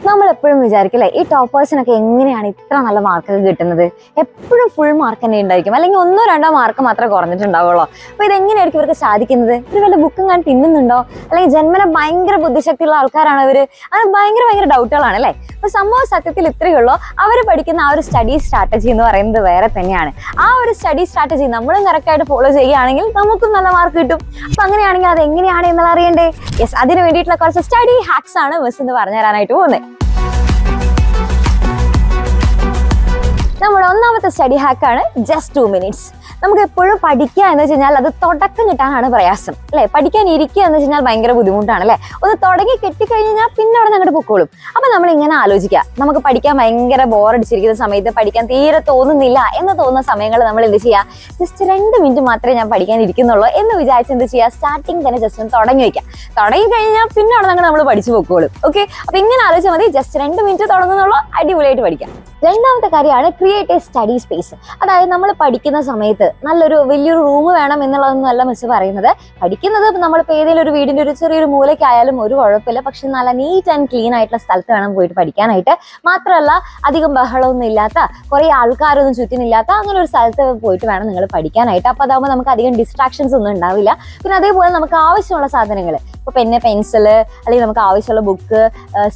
നമ്മൾ എപ്പോഴും വിചാരിക്കില്ലേ ഈ ടോപ്പേഴ്സിനൊക്കെ എങ്ങനെയാണ് ഇത്ര നല്ല മാർക്കൊക്കെ കിട്ടുന്നത്? എപ്പോഴും ഫുൾ മാർക്ക് തന്നെ ഉണ്ടായിരിക്കും, അല്ലെങ്കിൽ ഒന്നോ രണ്ടോ മാർക്ക് മാത്രമേ കുറഞ്ഞിട്ടുണ്ടാവുള്ളൂ. അപ്പോൾ ഇതെങ്ങനെയായിരിക്കും ഇവർക്ക് സാധിക്കുന്നത്? ഇവർ വല്ല ബുക്കും കാണാൻ തിന്നുന്നുണ്ടോ, അല്ലെങ്കിൽ ജന്മന ഭയങ്കര ബുദ്ധിശക്തിയുള്ള ആൾക്കാരാണ് ഇവർ? അങ്ങനെ ഭയങ്കര ഡൗട്ടുകളാണ് അല്ലേ? അപ്പോൾ സംഭവം സത്യത്തിൽ ഇത്രയേ ഉള്ളൂ. അവർ പഠിക്കുന്ന ആ ഒരു സ്റ്റഡി സ്ട്രാറ്റജി എന്ന് പറയുന്നത് വേറെ തന്നെയാണ്. ആ ഒരു സ്റ്റഡി സ്ട്രാറ്റജി നമ്മളും കറക്റ്റായിട്ട് ഫോളോ ചെയ്യുകയാണെങ്കിൽ നമുക്കും നല്ല മാർക്ക് കിട്ടും. അപ്പോൾ അങ്ങനെയാണെങ്കിൽ അത് എങ്ങനെയാണ് എന്നുള്ള അറിയണ്ടേ? യെസ്, അതിന് വേണ്ടിയിട്ടുള്ള കുറച്ച് സ്റ്റഡി ഹാക്സ് ആണ് മിസ് എന്ന് പറഞ്ഞു തരാനായിട്ട് പോകുന്നത്. നമ്മുടെ ഒന്നാമത്തെ സ്റ്റഡി ഹാക്കാണ് ജസ്റ്റ് 2 minutes. നമുക്ക് എപ്പോഴും പഠിക്കുക എന്ന് വെച്ച് കഴിഞ്ഞാൽ അത് തുടക്കം കിട്ടാനാണ് പ്രയാസം അല്ലേ? പഠിക്കാൻ ഇരിക്കുക എന്ന് വെച്ച് കഴിഞ്ഞാൽ ഭയങ്കര ബുദ്ധിമുട്ടാണ് അല്ലേ? ഒന്ന് തുടങ്ങി കെട്ടിക്കഴിഞ്ഞാൽ പിന്നെ അവിടെ അങ്ങോട്ട് പൊക്കോളും. അപ്പം നമ്മൾ ഇങ്ങനെ ആലോചിക്കുക, നമുക്ക് പഠിക്കാൻ ഭയങ്കര ബോറടിച്ചിരിക്കുന്ന സമയത്ത്, പഠിക്കാൻ തീരെ തോന്നുന്നില്ല എന്ന് തോന്നുന്ന സമയങ്ങളിൽ നമ്മൾ എന്ത് ചെയ്യുക? ജസ്റ്റ് 2 minute മാത്രമേ ഞാൻ പഠിക്കാൻ ഇരിക്കുന്നുള്ളൂ എന്ന് വിചാരിച്ച് എന്ത് ചെയ്യുക? സ്റ്റാർട്ടിങ് തന്നെ ജസ്റ്റ് ഒന്ന് തുടങ്ങി വയ്ക്കാം. തുടങ്ങി കഴിഞ്ഞാൽ പിന്നെ അവിടെ അങ്ങോട്ട് നമ്മൾ പഠിച്ചു പൊക്കോളും. ഓക്കെ, അപ്പം ഇങ്ങനെ ആലോചിച്ചാൽ മതി. ജസ്റ്റ് 2 minute തുടങ്ങുന്നുള്ളൂ, അടിപൊളിയായിട്ട് പഠിക്കാം. രണ്ടാമത്തെ കാര്യമാണ് ക്രിയേറ്റ് എ സ്റ്റഡി സ്പേസ്. അതായത് നമ്മൾ പഠിക്കുന്ന സമയത്ത് വലിയൊരു റൂം വേണം എന്നുള്ളതൊന്നും അല്ല മിസ് പറയുന്നത്. പഠിക്കുന്നത് നമ്മളിപ്പോൾ ഏതെങ്കിലും ഒരു വീടിൻ്റെ ഒരു ചെറിയൊരു മൂലയ്ക്കായാലും ഒരു കുഴപ്പമില്ല, പക്ഷെ നല്ല നീറ്റ് ആൻഡ് ക്ലീൻ ആയിട്ടുള്ള സ്ഥലത്ത് വേണം പോയിട്ട് പഠിക്കാനായിട്ട്. മാത്രമല്ല അധികം ബഹളമൊന്നും ഇല്ലാത്ത, കുറേ ആൾക്കാരൊന്നും ചുറ്റിനില്ലാത്ത അങ്ങനെ ഒരു സ്ഥലത്ത് പോയിട്ട് വേണം നിങ്ങൾ പഠിക്കാനായിട്ട്. അപ്പോൾ അതാകുമ്പോൾ നമുക്ക് അധികം ഡിസ്ട്രാക്ഷൻസ് ഒന്നും ഉണ്ടാവില്ല. പിന്നെ അതേപോലെ നമുക്ക് ആവശ്യമുള്ള സാധനങ്ങൾ, ഇപ്പോൾ പെന്ന്, പെൻസില്, അല്ലെങ്കിൽ നമുക്ക് ആവശ്യമുള്ള ബുക്ക്,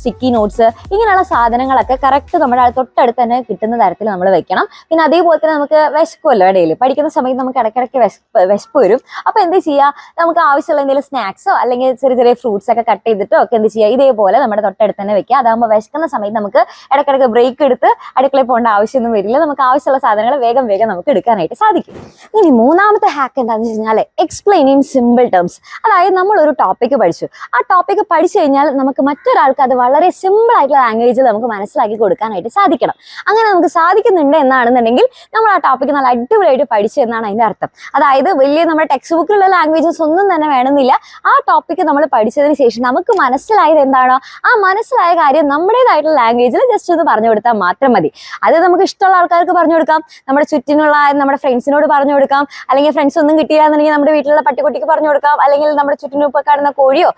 സ്റ്റിക്കി നോട്ട്സ്, ഇങ്ങനെയുള്ള സാധനങ്ങളൊക്കെ കറക്റ്റ് നമ്മുടെ തൊട്ടടുത്ത് തന്നെ കിട്ടുന്ന തരത്തിൽ നമ്മൾ വെക്കണം. പിന്നെ അതേപോലെ തന്നെ നമുക്ക് വിശക്കുമല്ലോ ഇടയിൽ, പഠിക്കുന്ന സമയത്ത് നമുക്ക് ഇടയ്ക്കിടയ്ക്ക് വിശപ്പ് വരും. അപ്പോൾ എന്ത് ചെയ്യുക? നമുക്ക് ആവശ്യമുള്ള എന്തെങ്കിലും സ്നാക്സോ അല്ലെങ്കിൽ ചെറിയ ഫ്രൂട്ട്സ് ഒക്കെ കട്ട് ചെയ്തിട്ടോ ഒക്കെ എന്ത് ചെയ്യുക? ഇതേപോലെ നമ്മുടെ തൊട്ടടുത്ത് തന്നെ വെക്കുക. അതാകുമ്പോൾ വിശക്കുന്ന സമയത്ത് നമുക്ക് ഇടയ്ക്കിടയ്ക്ക് ബ്രേക്ക് എടുത്ത് അടുക്കളയിൽ പോകേണ്ട ആവശ്യമൊന്നും വരില്ല. നമുക്ക് ആവശ്യമുള്ള സാധനങ്ങൾ വേഗം നമുക്ക് എടുക്കാനായിട്ട് സാധിക്കും. ഇനി മൂന്നാമത്തെ ഹാക്ക് എന്താണെന്ന് വെച്ച് കഴിഞ്ഞാൽ എക്സ്പ്ലെയിൻ ഇൻ സിമ്പിൾ ടേംസ്. അതായത് നമ്മളൊരു ടോപ്പിക്ക് പഠിച്ചു, ആ ടോപ്പിക്ക് പഠിച്ചു കഴിഞ്ഞാൽ നമുക്ക് മറ്റൊരാൾക്ക് അത് വളരെ സിമ്പിൾ ആയിട്ടുള്ള ലാംഗ്വേജിൽ നമുക്ക് മനസ്സിലാക്കി കൊടുക്കാനായിട്ട് സാധിക്കണം. അങ്ങനെ നമുക്ക് സാധിക്കുന്നുണ്ട് എന്നാണെന്നുണ്ടെങ്കിൽ നമ്മൾ ആ ടോപ്പിക്ക് നല്ല അടിപൊളിയായിട്ട് പഠിച്ചു എന്നാണ് അതിൻ്റെ അർത്ഥം. അതായത് വലിയ നമ്മുടെ ടെക്സ്റ്റ് ബുക്കിലുള്ള ലാംഗ്വേജസ് ഒന്നും തന്നെ വേണമെന്നില്ല. ആ ടോപ്പിക്ക് നമ്മൾ പഠിച്ചതിന് ശേഷം നമുക്ക് മനസ്സിലായത് എന്താണോ ആ മനസ്സിലായ കാര്യം നമ്മുടേതായിട്ടുള്ള ലാംഗ്വേജിൽ ജസ്റ്റ് ഒന്ന് പറഞ്ഞു കൊടുത്താൽ മാത്രം മതി. അത് നമുക്ക് ഇഷ്ടമുള്ള ആൾക്കാർക്ക് പറഞ്ഞു കൊടുക്കാം, നമ്മുടെ ചുറ്റിനുള്ള നമ്മുടെ ഫ്രണ്ട്സിനോട് പറഞ്ഞു കൊടുക്കാം, അല്ലെങ്കിൽ ഫ്രണ്ട്സ് ഒന്നും കിട്ടിയില്ല എന്നുണ്ടെങ്കിൽ നമ്മുടെ വീട്ടിലുള്ള പട്ടിക്കുട്ടിക്ക് പറഞ്ഞു കൊടുക്കാം, അല്ലെങ്കിൽ നമ്മുടെ ചുറ്റിനിപ്പോൾ കാണുന്ന കോഴിയോ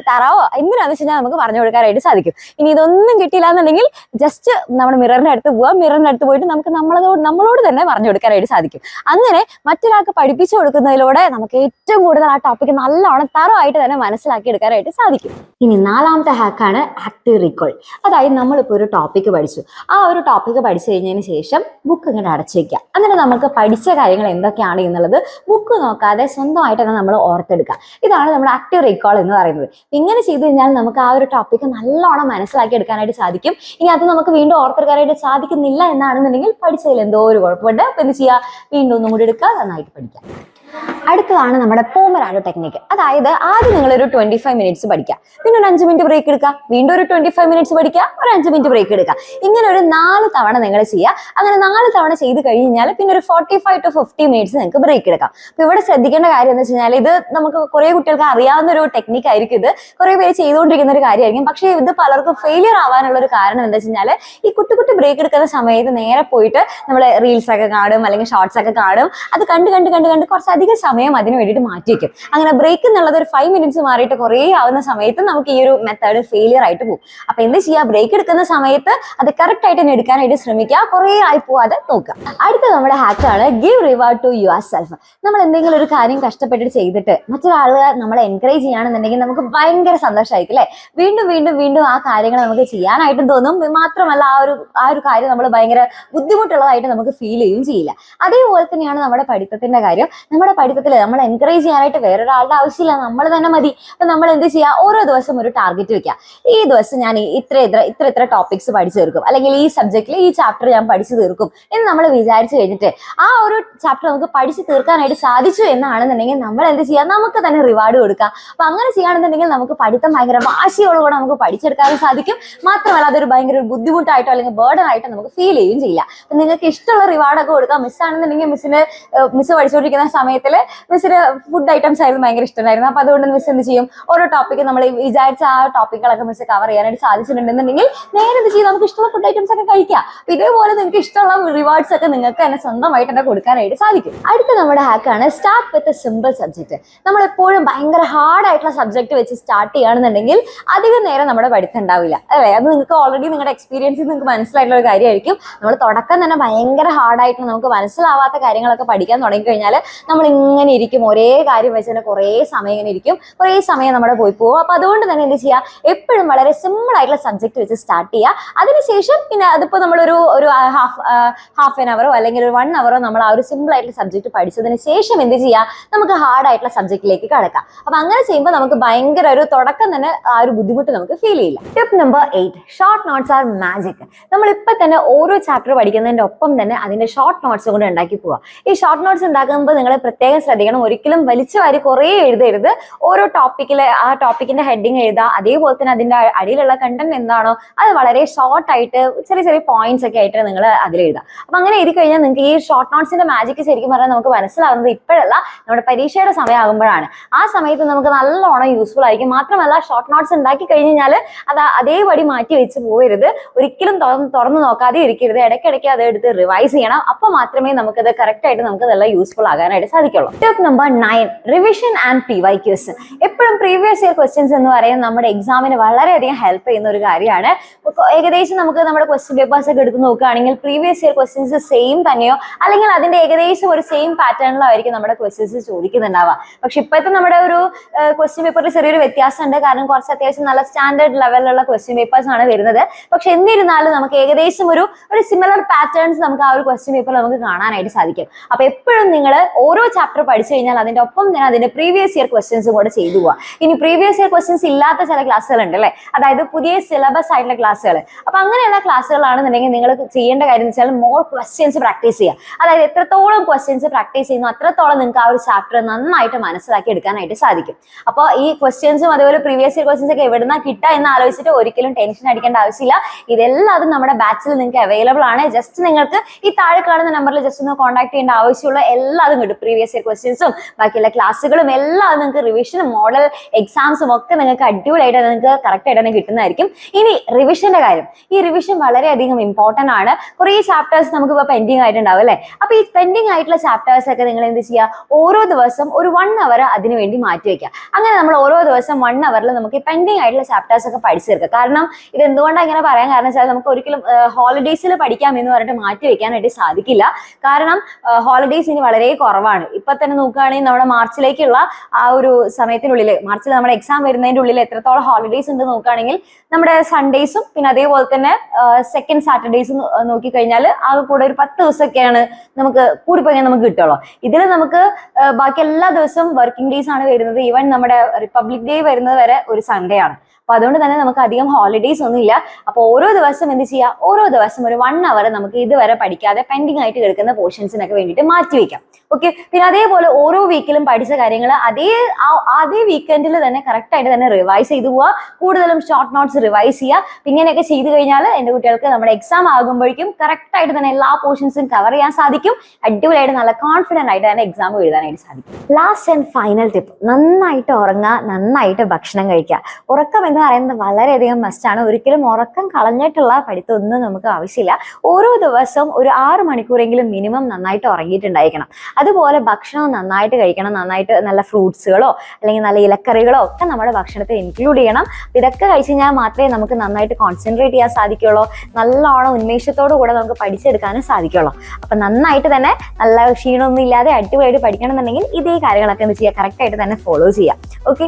താറാവോ എന്തിനാന്ന് വെച്ച് കഴിഞ്ഞാൽ നമുക്ക് പറഞ്ഞു കൊടുക്കാനായിട്ട് സാധിക്കും. ഇനി ഇതൊന്നും കിട്ടിയില്ല എന്നുണ്ടെങ്കിൽ ജസ്റ്റ് നമ്മുടെ മിററിന്റെ അടുത്ത് പോവാം. മിററിന്റെ അടുത്ത് പോയിട്ട് നമുക്ക് നമ്മളോട് തന്നെ പറഞ്ഞു കൊടുക്കാനായിട്ട് സാധിക്കും. അങ്ങനെ മറ്റൊരാൾക്ക് പഠിപ്പിച്ചു കൊടുക്കുന്നതിലൂടെ നമുക്ക് ഏറ്റവും കൂടുതൽ ആ ടോപ്പിക്ക് നല്ലോണം തറവായിട്ട് തന്നെ മനസ്സിലാക്കി എടുക്കാനായിട്ട് സാധിക്കും. ഇനി നാലാമത്തെ ഹാക്കാണ് ആക്റ്റീവ് റീകോൾ. അതായത് നമ്മളിപ്പോൾ ഒരു ടോപ്പിക്ക് പഠിച്ചു, ആ ഒരു ടോപ്പിക്ക് പഠിച്ചു കഴിഞ്ഞതിന് ശേഷം ബുക്ക് ഇങ്ങോട്ട് അടച്ചു വയ്ക്കുക. അങ്ങനെ നമുക്ക് പഠിച്ച കാര്യങ്ങൾ എന്തൊക്കെയാണ് എന്നുള്ളത് ബുക്ക് നോക്കാതെ സ്വന്തമായിട്ട് തന്നെ നമ്മൾ ഓർത്തെടുക്കുക. ഇതാണ് നമ്മുടെ ആക്റ്റീവ് റീകോൾ എന്ന് പറയുന്നത്. ഇങ്ങനെ ചെയ്തു കഴിഞ്ഞാൽ നമുക്ക് ആ ഒരു ടോപ്പിക്ക് നല്ലോണം മനസ്സിലാക്കി എടുക്കാനായിട്ട് സാധിക്കും. ഇനി അത് നമുക്ക് വീണ്ടും ഓർത്തെടുക്കാനായിട്ട് സാധിക്കുന്നില്ല എന്നാണെന്നുണ്ടെങ്കിൽ പഠിച്ചതിൽ എന്തോ ഒരു കുഴപ്പമുണ്ട്. അപ്പം എന്ത് ചെയ്യുക? വീണ്ടും ഒന്നും കൂടി എടുക്കുക, നന്നായിട്ട് പഠിക്കാം. അടുത്തതാണ് നമ്മുടെ പോമറാഡോ ടെക്നിക്ക്. അതായത് ആദ്യം നിങ്ങളൊരു 25 minutes പഠിക്കുക, പിന്നെ ഒരു 5 minute ബ്രേക്ക് എടുക്കുക, വീണ്ടും ഒരു 25 minutes പഠിക്കുക, ഒരു 5 minute ബ്രേക്ക് എടുക്കുക. ഇങ്ങനെ ഒരു 4 തവണ നിങ്ങൾ ചെയ്യുക. അങ്ങനെ 4 തവണ ചെയ്ത് കഴിഞ്ഞാൽ പിന്നെ ഒരു 45 to 50 minutes നിങ്ങൾക്ക് ബ്രേക്ക് എടുക്കാം. അപ്പോൾ ഇവിടെ ശ്രദ്ധിക്കേണ്ട കാര്യം എന്ന് വെച്ച് കഴിഞ്ഞാൽ ഇത് നമുക്ക് കുറേ കുട്ടികൾക്ക് അറിയാവുന്ന ഒരു ടെക്നിക്ക് ആയിരിക്കും. ഇത് കുറേ പേര് ചെയ്തുകൊണ്ടിരിക്കുന്ന ഒരു കാര്യമായിരിക്കും. പക്ഷേ ഇത് പലർക്കും ഫെയിലിയർ ആവാനുള്ള ഒരു കാരണം എന്താ വെച്ച് കഴിഞ്ഞാൽ ഈ കുട്ടി ബ്രേക്ക് എടുക്കുന്ന സമയത്ത് നേരെ പോയിട്ട് നമ്മൾ റീൽസ് ഒക്കെ കാണും, അല്ലെങ്കിൽ ഷോർട്സ് ഒക്കെ കാണും. അത് കണ്ട് കുറച്ചധികം സമയം അതിന് വേണ്ടിയിട്ട് മാറ്റി വയ്ക്കും. അങ്ങനെ ബ്രേക്ക് എന്നുള്ളത് ഒരു 5 minutes മാറിയിട്ട് കുറേ ആവുന്ന സമയത്ത് നമുക്ക് ഈ ഒരു മെത്തേഡ് ഫെയിലിയർ ആയിട്ട് പോകും. അപ്പൊ എന്ത് ചെയ്യുക? ബ്രേക്ക് എടുക്കുന്ന സമയത്ത് അത് കറക്റ്റ് ആയിട്ട് തന്നെ എടുക്കാനായിട്ട് ശ്രമിക്കുക, കുറേ ആയി പോവാതെ നോക്കുക. അടുത്ത നമ്മുടെ ഹാക്കാണ് give reward to yourself. നമ്മൾ എന്തെങ്കിലും ഒരു കാര്യം കഷ്ടപ്പെട്ടിട്ട് ചെയ്തിട്ട് മറ്റൊരാൾ നമ്മളെ എൻകറേജ് ചെയ്യുകയാണെന്നുണ്ടെങ്കിൽ നമുക്ക് ഭയങ്കര സന്തോഷമായിരിക്കും അല്ലേ? വീണ്ടും ആ കാര്യങ്ങൾ നമുക്ക് ചെയ്യാനായിട്ടും തോന്നും. മാത്രമല്ല ആ ഒരു കാര്യം നമ്മൾ ഭയങ്കര ബുദ്ധിമുട്ടുള്ളതായിട്ട് നമുക്ക് ഫീൽ ചെയ്യുകയും ചെയ്യില്ല. അതേപോലെ തന്നെയാണ് നമ്മുടെ പഠിത്തത്തിന്റെ കാര്യം. നമ്മുടെ പഠിത്തത്തിൽ നമ്മൾ എൻകറേജ് ചെയ്യാനായിട്ട് വേറൊരാളുടെ ആവശ്യമില്ല, നമ്മൾ തന്നെ മതി. അപ്പൊ നമ്മൾ എന്ത് ചെയ്യുക? ഓരോ ദിവസം ഒരു ടാർഗറ്റ് വെക്കുക. ഈ ദിവസം ഞാൻ ഇത്ര ടോപ്പിക്സ് പഠിച്ചു തീർക്കും, അല്ലെങ്കിൽ ഈ സബ്ജക്റ്റിൽ ഈ ചാപ്റ്റർ ഞാൻ പഠിച്ചു തീർക്കും എന്ന് നമ്മൾ വിചാരിച്ചു കഴിഞ്ഞിട്ട് ആ ഒരു ചാപ്റ്റർ നമുക്ക് പഠിച്ചു തീർക്കാനായിട്ട് സാധിച്ചു എന്നാണെന്നുണ്ടെങ്കിൽ നമ്മൾ എന്ത് ചെയ്യുക? നമുക്ക് തന്നെ റിവാർഡ് കൊടുക്കുക. അപ്പൊ അങ്ങനെ ചെയ്യുകയാണെന്നുണ്ടെങ്കിൽ നമുക്ക് പഠിത്തം ഭയങ്കര വാശിയോടുകൂടെ നമുക്ക് പഠിച്ചെടുക്കാനും സാധിക്കും. മാത്രമല്ല അതൊരു ഭയങ്കര ബുദ്ധിമുട്ടായിട്ടോ അല്ലെങ്കിൽ ബേർഡൻ ആയിട്ടോ നമുക്ക് ഫീൽ ചെയ്യുകയും ചെയ്യില്ല. അപ്പൊ നിങ്ങൾക്ക് ഇഷ്ടമുള്ള റിവാർഡൊക്കെ കൊടുക്കാം. മിസ്സാണെന്നുണ്ടെങ്കിൽ മിസ് പഠിച്ചുകൊണ്ടിരിക്കുന്ന സമയത്തിൽ മിസ്സിന് ഫുഡ് ഐറ്റംസ് ആയിരുന്നു ഭയങ്കര ഇഷ്ടമായിരുന്നു. അപ്പൊ അതുകൊണ്ട് മിസ് എന്ത് ചെയ്യും, ഓരോ ടോപ്പിക്ക് നമ്മൾ വിചാരിച്ച ആ ടോപ്പിക്കുകളൊക്കെ മിസ് കവർ ചെയ്യാനായിട്ട് സാധിച്ചിട്ടുണ്ടെന്നുണ്ടെങ്കിൽ നേരെ എന്ത് ചെയ്യും, നമുക്ക് ഇഷ്ടമുള്ള ഫുഡ് ഐറ്റംസ് ഒക്കെ കഴിക്കാം. അപ്പൊ ഇതേപോലെ നിങ്ങൾക്ക് ഇഷ്ടമുള്ള റിവാർഡ്സ് ഒക്കെ നിങ്ങൾക്ക് തന്നെ സ്വന്തമായിട്ട് തന്നെ കൊടുക്കാനായിട്ട് സാധിക്കും. അടുത്ത നമ്മുടെ ഹാക്കാണ് സ്റ്റാർട്ട് വിത്ത് സിമ്പിൾ സബ്ജക്ട്. നമ്മൾ എപ്പോഴും ഭയങ്കര ഹാർഡ് ആയിട്ടുള്ള സബ്ജക്ട് വെച്ച് സ്റ്റാർട്ട് ചെയ്യുകയാണെന്നുണ്ടെങ്കിൽ അധികം നേരം നമ്മുടെ പഠിത്തം ഉണ്ടാവില്ല, അല്ലേ? അത് നിങ്ങൾക്ക് ഓൾറെഡി നിങ്ങളുടെ എക്സ്പീരിയൻസിൽ നിങ്ങൾക്ക് മനസ്സിലായിട്ടുള്ള ഒരു കാര്യമായിരിക്കും. നമ്മൾ തുടക്കം തന്നെ ഭയങ്കര ഹാർഡായിട്ട് നമുക്ക് മനസ്സിലാവാത്ത കാര്യങ്ങളൊക്കെ പഠിക്കാൻ തുടങ്ങിക്കഴിഞ്ഞാൽ നമ്മൾ ഇങ്ങനെ ഇരിക്കും, ഒരേ കാര്യം വെച്ച് തന്നെ കുറേ സമയം ഇങ്ങനെ ഇരിക്കും, കുറേ സമയം നമ്മുടെ പോയി പോകും. അപ്പൊ അതുകൊണ്ട് തന്നെ എന്ത് ചെയ്യുക, എപ്പോഴും വളരെ സിമ്പിൾ ആയിട്ടുള്ള സബ്ജക്ട് വെച്ച് സ്റ്റാർട്ട് ചെയ്യുക. അതിനുശേഷം പിന്നെ അതിപ്പോൾ നമ്മളൊരു ഹാഫ് ആൻ അവറോ അല്ലെങ്കിൽ ഒരു 1 അവറോ നമ്മൾ ആ ഒരു സിമ്പിൾ ആയിട്ടുള്ള സബ്ജക്ട് പഠിച്ചതിന് ശേഷം എന്ത് ചെയ്യുക, നമുക്ക് ഹാർഡ് ആയിട്ടുള്ള സബ്ജക്റ്റിലേക്ക് കടക്കാം. അപ്പൊ അങ്ങനെ ചെയ്യുമ്പോൾ നമുക്ക് ഭയങ്കര ഒരു തുടക്കം തന്നെ ആ ഒരു ബുദ്ധിമുട്ട് നമുക്ക് ഫീൽ ചെയ്യില്ല. Tip number 8, short notes are magic. നമ്മളിപ്പോൾ തന്നെ ഓരോ ചാപ്റ്റർ പഠിക്കുന്നതിന്റെ ഒപ്പം തന്നെ അതിന്റെ ഷോർട്ട് നോട്ട്സ് കൊണ്ട് ഉണ്ടാക്കി പോവുക. ഈ ഷോർട്ട് നോട്ട്സ് ഉണ്ടാക്കുമ്പോൾ നിങ്ങൾ പ്രത്യേകം ശ്രദ്ധിക്കണം, ഒരിക്കലും വലിച്ചു വാരി കുറേ എഴുതരുത്. ഓരോ ടോപ്പിക്കിലെ ആ ടോപ്പിക്കിന്റെ ഹെഡിങ് എഴുതുക, അതേപോലെ തന്നെ അതിന്റെ അടിയിലുള്ള കണ്ടന്റ് എന്താണോ അത് വളരെ ഷോർട്ട് ആയിട്ട് ചെറിയ ചെറിയ പോയിന്റ്സ് ഒക്കെ ആയിട്ട് നിങ്ങൾ അതിൽ എഴുതുക. അപ്പൊ അങ്ങനെ എഴുതി കഴിഞ്ഞാൽ നിങ്ങൾക്ക് ഈ ഷോർട്ട് നോട്ട്സിന്റെ മാജിക് ശരിക്കും പറഞ്ഞാൽ നമുക്ക് മനസ്സിലാവുന്നത് ഇപ്പോഴല്ല, നമ്മുടെ പരീക്ഷയുടെ സമയമാകുമ്പോഴാണ്. ആ സമയത്ത് നമുക്ക് നല്ലോണം യൂസ്ഫുൾ ആയിരിക്കും. മാത്രമല്ല ഷോർട്ട് നോട്ട്സ് ഉണ്ടാക്കി കഴിഞ്ഞാൽ അത് അതേപടി മാറ്റി വെച്ച് പോകരുത്, ഒരിക്കലും തുറന്നു നോക്കാതെ ഇരിക്കരുത്. ഇടയ്ക്കിടയ്ക്ക് അത് എടുത്ത് റിവൈസ് ചെയ്യണം. അപ്പൊ മാത്രമേ നമുക്കത് കറക്റ്റ് ആയിട്ട് നമുക്ക് നല്ല യൂസ്ഫുൾ ആകാനായിട്ട് സാധിക്കുള്ളൂ. Tip number 9, revision and PYQs. എപ്പോഴും പ്രീവിയസ് ഇയർ ക്വസ്റ്റ്യൻസ് എന്ന് പറയുന്നത് നമ്മുടെ എക്സാമിന് വളരെയധികം ഹെൽപ്പ് ചെയ്യുന്ന ഒരു കാര്യമാണ്. ഏകദേശം നമുക്ക് നമ്മുടെ ക്വസ്റ്റ്യൻ പേപ്പേഴ്സ് ഒക്കെ എടുത്ത് നോക്കുകയാണെങ്കിൽ പ്രീവിയസ് ഇയർ ക്വസ്റ്റ്യൻസ് സെയിം തന്നെയോ അല്ലെങ്കിൽ അതിന്റെ ഏകദേശം ഒരു സെയിം പാറ്റേണിലോ ആയിരിക്കും നമ്മുടെ ക്വസ്റ്റ്യൻസ് ചോദിക്കുന്നുണ്ടാവുക. പക്ഷെ ഇപ്പോഴത്തെ നമ്മുടെ ഒരു ക്വസ്റ്റ്യൻ പേപ്പറിൽ ചെറിയൊരു വ്യത്യാസം ഉണ്ട്. കാരണം കുറച്ച് അത്യാവശ്യം നല്ല സ്റ്റാൻഡേർഡ് ലെവലിലുള്ള ക്വസ്റ്റ്യൻ പേപ്പേഴ്സ് ആണ് വരുന്നത്. പക്ഷെ എന്നിരുന്നാലും നമുക്ക് ഏകദേശം ഒരു സിമിലർ പാറ്റേൺസ് നമുക്ക് ആ ഒരു ക്വസ്റ്റ്യൻ പേപ്പറിൽ നമുക്ക് കാണാനായിട്ട് സാധിക്കും. അപ്പൊ എപ്പോഴും നിങ്ങൾ ഓരോ ചാപ്റ്റർ പഠിച്ചു കഴിഞ്ഞാൽ അതിന്റെ ഒപ്പം തന്നെ അതിന്റെ പ്രീവിയസ് ഇയർ ക്വസ്റ്റ്യൻസും കൂടെ ചെയ്തു പോവുക. ഇനി പ്രീവിയസ് ഇയർ ക്വസ്റ്റ്യൻസ് ഇല്ലാത്ത ചില ക്ലാസ്സുകൾ ഉണ്ട് അല്ലേ, അതായത് പുതിയ സിലബസ് ആയിട്ടുള്ള ക്ലാസ്സുകൾ. അപ്പൊ അങ്ങനെയുള്ള ക്ലാസ്സുകളാണെന്നുണ്ടെങ്കിൽ നിങ്ങൾ ചെയ്യേണ്ട കാര്യം എന്ന് വെച്ചാൽ മോർ ക്വസ്റ്റ്യൻസ് പ്രാക്ടീസ് ചെയ്യുക. അതായത് എത്രത്തോളം ക്വസ്റ്റ്യൻസ് പ്രാക്ടീസ് ചെയ്യുന്നു അത്രത്തോളം നിങ്ങൾക്ക് ആ ഒരു ചാപ്റ്റർ നന്നായിട്ട് മനസ്സിലാക്കി എടുക്കാനായിട്ട് സാധിക്കും. അപ്പോൾ ഈ ക്വസ്റ്റ്യൻസും അതേപോലെ പ്രീവിയസ് ഇയർ ക്വസ്റ്റ്യൻസ് ഒക്കെ എവിടുന്ന കിട്ടുക എന്ന് ആലോചിച്ചിട്ട് ഒരിക്കലും ടെൻഷൻ അടിക്കേണ്ട ആവശ്യമില്ല. ഇതെല്ലാം നമ്മുടെ ബാച്ചിൽ നിങ്ങൾക്ക് അവൈലബിൾ ആണ്. ജസ്റ്റ് നിങ്ങൾക്ക് ഈ താഴെ കാണുന്ന നമ്പറിൽ ജസ്റ്റ് ഒന്ന് കോൺടാക്ട് ചെയ്യേണ്ട ആവശ്യമുള്ള എല്ലാതും കിട്ടും. പ്രീവിയസ് ഇയർ ക്വസ്റ്റ്യൻസും ബാക്കിയുള്ള ക്ലാസ്സുകളും എല്ലാം നിങ്ങൾക്ക് റിവിഷനും മോഡൽ എക്സാംസും ഒക്കെ നിങ്ങൾക്ക് അടിപൊളിയായിട്ട് നിങ്ങൾക്ക് കറക്റ്റ് ആയിട്ട് തന്നെ കിട്ടുന്നതായിരിക്കും. ഇനി റിവിഷന്റെ കാര്യം, ഈ റിവിഷൻ വളരെയധികം ഇമ്പോർട്ടന്റ് ആണ്. കുറേ ചാപ്റ്റേഴ്സ് നമുക്ക് ഇപ്പോൾ പെൻഡിങ് ആയിട്ടുണ്ടാവും അല്ലേ. അപ്പൊ ഈ പെൻഡിങ് ആയിട്ടുള്ള ചാപ്റ്റേഴ്സ് ഒക്കെ നിങ്ങൾ എന്ത് ചെയ്യുക, ഓരോ ദിവസം ഒരു 1 അവർ അതിനു വേണ്ടി മാറ്റി വെക്കുക. അങ്ങനെ നമ്മൾ ഓരോ ദിവസം 1 അവറിൽ നമുക്ക് ഈ പെൻഡിങ് ആയിട്ടുള്ള ചാപ്റ്റേഴ്സ് ഒക്കെ പഠിച്ചു തീർക്കുക. കാരണം ഇത് എന്തുകൊണ്ടാണ് ഇങ്ങനെ പറയാൻ കാരണം വെച്ചാൽ നമുക്ക് ഒരിക്കലും ഹോളിഡേയ്സിൽ പഠിക്കാം എന്ന് പറഞ്ഞിട്ട് മാറ്റി വെക്കാനായിട്ട് സാധിക്കില്ല. കാരണം ഹോളിഡേയ്സ് ഇനി വളരെ കുറവാണ്. ഇപ്പൊ തന്നെ നോക്കുകയാണെങ്കിൽ നമ്മുടെ മാർച്ചിലേക്കുള്ള ആ ഒരു സമയത്തിനുള്ളിൽ, മാർച്ചിൽ നമ്മുടെ എക്സാം വരുന്നതിന്റെ ഉള്ളിൽ എത്രത്തോളം ഹോളിഡേയ്സ് ഉണ്ട് നോക്കുകയാണെങ്കിൽ നമ്മുടെ സൺഡേയ്സും പിന്നെ അതേപോലെ തന്നെ സെക്കൻഡ് സാറ്റർഡേയ്സും നോക്കിക്കഴിഞ്ഞാൽ ആ കൂടെ ഒരു 10 ദിവസമൊക്കെയാണ് നമുക്ക് കൂടിപ്പോയി നമുക്ക് കിട്ടുള്ളൂ. ഇതിൽ നമുക്ക് ബാക്കി എല്ലാ ദിവസവും വർക്കിംഗ് ഡേയ്സ് ആണ് വരുന്നത്. ഈവൻ നമ്മുടെ റിപ്പബ്ലിക് ഡേ വരുന്നത് വരെ ഒരു സൺഡേ ആണ്. അപ്പൊ അതുകൊണ്ട് തന്നെ നമുക്ക് അധികം ഹോളിഡേയ്സ് ഒന്നും ഇല്ല. അപ്പൊ ഓരോ ദിവസം എന്ത് ചെയ്യുക, ഓരോ ദിവസം ഒരു 1 അവർ നമുക്ക് ഇതുവരെ പഠിക്കാതെ പെൻഡിങ് ആയിട്ട് കിടക്കുന്ന പോർഷൻസിനൊക്കെ വേണ്ടിയിട്ട് മാറ്റി വെക്കാം. ഓക്കെ, പിന്നെ അതേപോലെ ഓരോ വീക്കിലും പഠിച്ച കാര്യങ്ങൾ അതേ വീക്കെൻഡിൽ തന്നെ കറക്റ്റ് ആയിട്ട് തന്നെ റിവൈസ് ചെയ്തു പോവുക. കൂടുതലും ഷോർട്ട് നോട്ട്സ് റിവൈസ് ചെയ്യുക. ഇങ്ങനെയൊക്കെ ചെയ്തു കഴിഞ്ഞാൽ എൻ്റെ കുട്ടികൾക്ക് നമ്മുടെ എക്സാം ആകുമ്പോഴേക്കും കറക്റ്റ് ആയിട്ട് തന്നെ എല്ലാ പോർഷൻസും കവർ ചെയ്യാൻ സാധിക്കും. അടിപൊളിയായിട്ട് നല്ല കോൺഫിഡന്റ് ആയിട്ട് തന്നെ എക്സാം എഴുതാനായിട്ട് സാധിക്കും. ലാസ്റ്റ് ആൻഡ് ഫൈനൽ ടിപ്പ്, നന്നായിട്ട് ഉറങ്ങുക, നന്നായിട്ട് ഭക്ഷണം കഴിക്കുക. ഉറക്കം എന്ന് പറയുന്നത് വളരെയധികം മസ്റ്റാണ്. ഒരിക്കലും ഉറക്കം കളഞ്ഞിട്ടുള്ള പഠിത്തം ഒന്നും നമുക്ക് ആവശ്യമില്ല. ഓരോ ദിവസവും ഒരു 6 മണിക്കൂറെങ്കിലും മിനിമം നന്നായിട്ട് ഉറങ്ങിയിട്ടുണ്ടായിരിക്കണം. അതുപോലെ ഭക്ഷണവും നന്നായിട്ട് കഴിക്കണം. നന്നായിട്ട് നല്ല ഫ്രൂട്ട്സുകളോ അല്ലെങ്കിൽ നല്ല ഇലക്കറികളോ ഒക്കെ നമ്മുടെ ഭക്ഷണത്തിൽ ഇൻക്ലൂഡ് ചെയ്യണം. ഇതൊക്കെ കഴിച്ചു കഴിഞ്ഞാൽ മാത്രമേ നമുക്ക് നന്നായിട്ട് കോൺസെൻട്രേറ്റ് ചെയ്യാൻ സാധിക്കുള്ളൂ. നല്ലോണം ഉന്മേഷത്തോടു കൂടെ നമുക്ക് പഠിച്ചെടുക്കാനും സാധിക്കുള്ളൂ. അപ്പൊ നന്നായിട്ട് തന്നെ നല്ല ക്ഷീണമൊന്നും ഇല്ലാതെ അടിപൊളിയായിട്ട് പഠിക്കണം എന്നുണ്ടെങ്കിൽ ഇതേ കാര്യങ്ങളൊക്കെ എന്ത് ചെയ്യുക, കറക്റ്റ് ആയിട്ട് തന്നെ ഫോളോ ചെയ്യാം. ഓക്കെ.